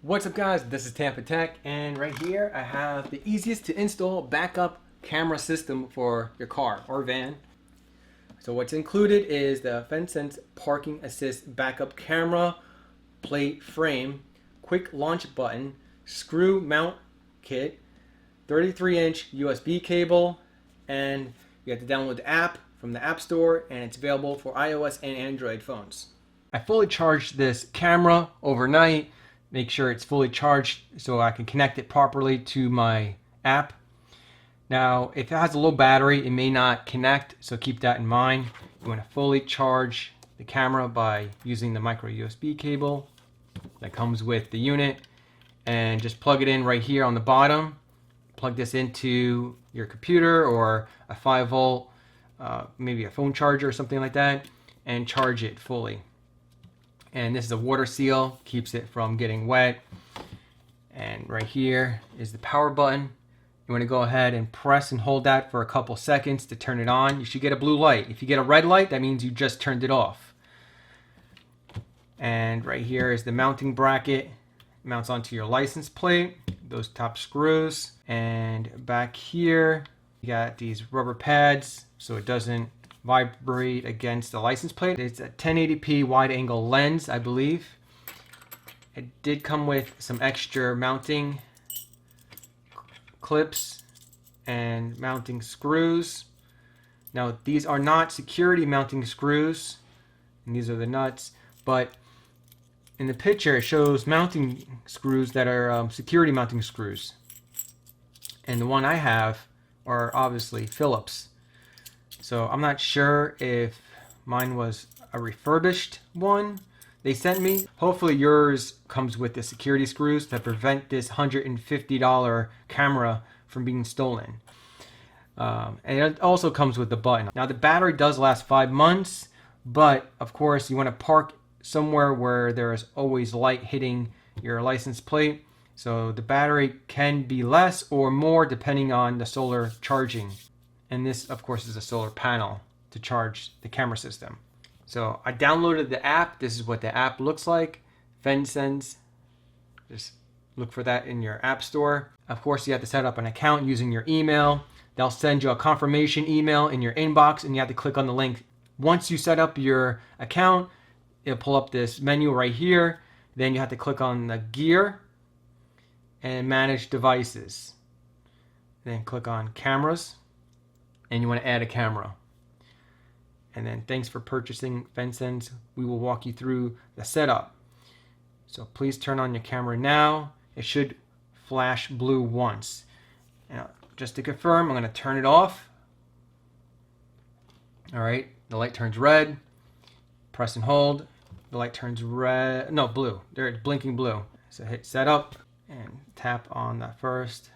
What's up guys, this is Tampatec, and right here I have the easiest to install backup camera system for your car or van. So what's included is the fensens parking assist backup camera plate frame, quick launch button, screw mount kit, 33-inch USB cable, and you have to download the app from the App Store, and it's available for iOS and Android phones. I fully charged this camera overnight. Make sure it's fully charged so I can connect it properly to my app. Now, if it has a low battery, it may not connect, so keep that in mind. You want to fully charge the camera by using the micro USB cable that comes with the unit, and just plug it in right here on the bottom. Plug this into your computer or a 5-volt, maybe a phone charger or something like that, and charge it fully. And this is a water seal, keeps it from getting wet. And right here is the power button. You want to go ahead and press and hold that for a couple seconds to turn it on. You should get a blue light. If you get a red light, that means you just turned it off. And right here is the mounting bracket. It mounts onto your license plate, those top screws. And back here, you got these rubber pads so it doesn't vibrate against the license plate. It's a 1080p wide angle lens, I believe. It did come with some extra mounting clips and mounting screws. Now these are not security mounting screws, and these are the nuts, but in the picture it shows mounting screws that are security mounting screws, and the one I have are obviously Phillips. So I'm not sure if mine was a refurbished one they sent me. Hopefully yours comes with the security screws to prevent this $150 camera from being stolen. And it also comes with the button. Now the battery does last 5 months, but of course you want to park somewhere where there is always light hitting your license plate. So the battery can be less or more depending on the solar charging. And this, of course, is a solar panel to charge the camera system. So I downloaded the app. This is what the app looks like. fensens. Just look for that in your app store. Of course, you have to set up an account using your email. They'll send you a confirmation email in your inbox, and you have to click on the link. Once you set up your account, it'll pull up this menu right here. Then you have to click on the gear and manage devices. Then click on cameras, and you want to add a camera. And then thanks for purchasing fensens. We will walk you through the setup. So please turn on your camera now. It should flash blue once. Now, just to confirm, I'm going to turn it off. All right, the light turns red. Press and hold. The light turns red, no, blue. There, it's blinking blue. So hit setup and tap on that first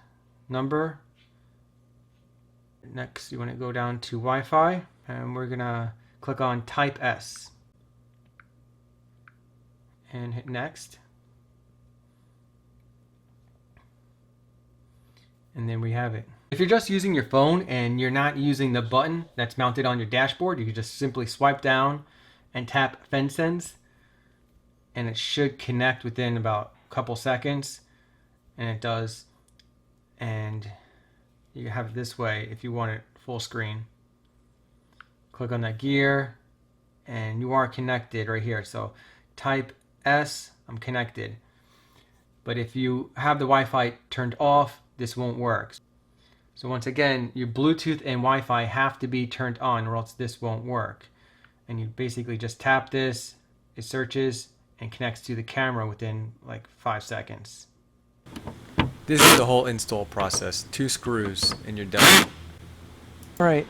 number. Next, you want to go down to Wi-Fi, and we're gonna click on Type S and hit next. And then we have it. If you're just using your phone and you're not using the button that's mounted on your dashboard, you can just simply swipe down and tap fensens, and it should connect within about a couple seconds, and it does. And you have it this way if you want it full screen. Click on that gear and you are connected right here. So type S, I'm connected. But if you have the Wi-Fi turned off, this won't work. So once again, your Bluetooth and Wi-Fi have to be turned on or else this won't work. And you basically just tap this, it searches and connects to the camera within like 5 seconds. This is the whole install process. 2 screws and you're done. Alright,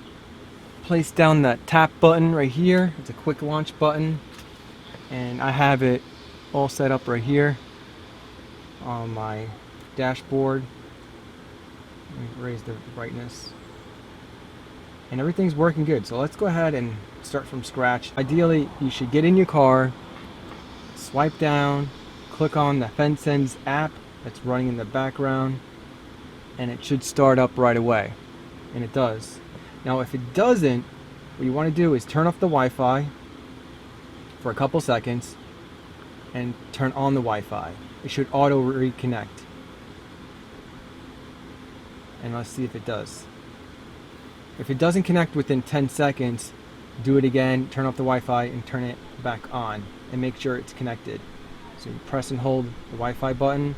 place down that tap button right here. It's a quick launch button. And I have it all set up right here on my dashboard. Let me raise the brightness. And everything's working good. So let's go ahead and start from scratch. Ideally, you should get in your car, swipe down, click on the fensens app that's running in the background, and it should start up right away, and it does. Now if it doesn't, what you want to do is turn off the Wi-Fi for a couple seconds and turn on the Wi-Fi. it should auto reconnect. And let's see if it does. If it doesn't connect within 10 seconds, do it again, turn off the Wi-Fi and turn it back on and make sure it's connected. So you press and hold the Wi-Fi button,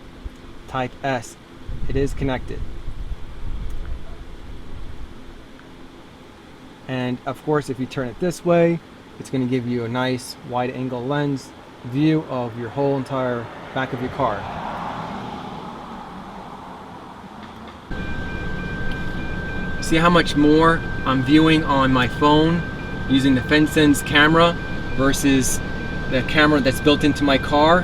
type S, it is connected. And of course, if you turn it this way, it's going to give you a nice wide angle lens view of your whole entire back of your car. See how much more I'm viewing on my phone using the fensens camera versus the camera that's built into my car.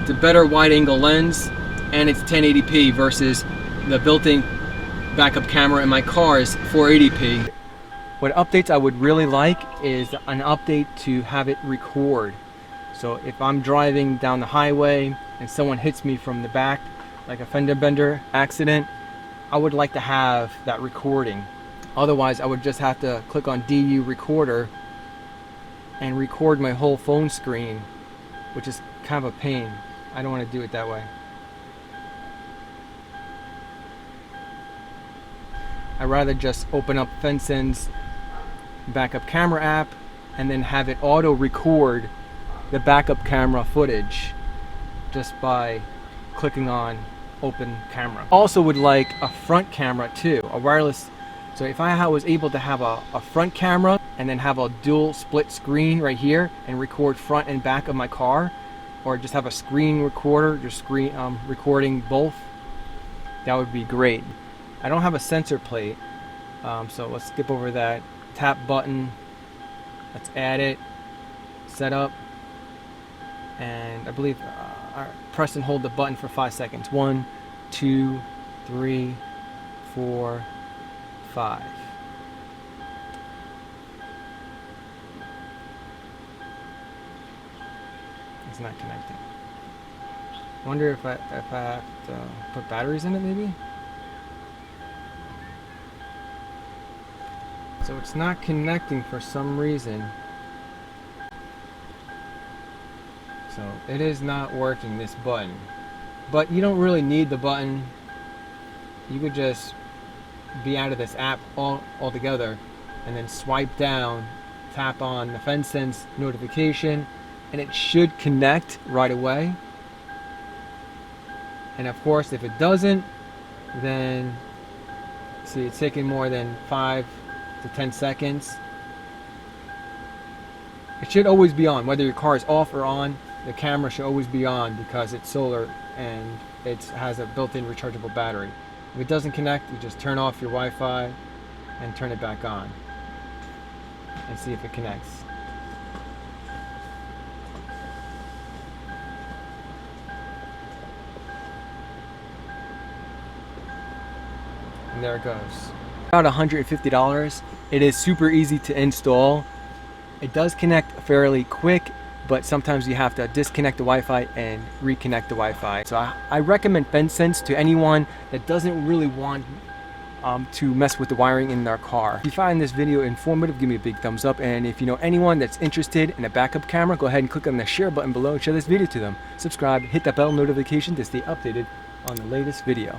It's a better wide angle lens and it's 1080p versus the built-in backup camera in my car is 480p. What updates I would really like is an update to have it record. So if I'm driving down the highway and someone hits me from the back, like a fender bender accident, I would like to have that recording. Otherwise, I would just have to click on DU recorder and record my whole phone screen, which is kind of a pain. I don't want to do it that way. I'd rather just open up fensens backup camera app and then have it auto record the backup camera footage just by clicking on open camera. Also would like a front camera too, a wireless. So if I was able to have a front camera and then have a dual split screen right here and record front and back of my car, or just have a screen recorder, just recording both, that would be great. I don't have a sensor plate, so let's skip over that. Tap button, let's add it, set up, and I believe press and hold the button for 5 seconds. 1, 2, 3, 4, 5. It's not connecting. I wonder if I have to put batteries in it maybe? So it's not connecting for some reason. So it is not working, this button. But you don't really need the button. You could just be out of this app altogether and then swipe down, tap on the fensens notification, and it should connect right away. And of course, if it doesn't, then see, it's taking more than 5 to 10 seconds. It should always be on, whether your car is off or on. The camera should always be on because it's solar and it has a built-in rechargeable battery. If it doesn't connect, you just turn off your Wi-Fi and turn it back on and see if it connects. And there it goes. About $150. It is super easy to install. It does connect fairly quick, but sometimes you have to disconnect the Wi-Fi and reconnect the Wi-Fi. So I recommend fensens to anyone that doesn't really want to mess with the wiring in their car. If you find this video informative, give me a big thumbs up, and if you know anyone that's interested in a backup camera, go ahead and click on the share button below and share this video to them. Subscribe, hit that bell notification to stay updated on the latest video.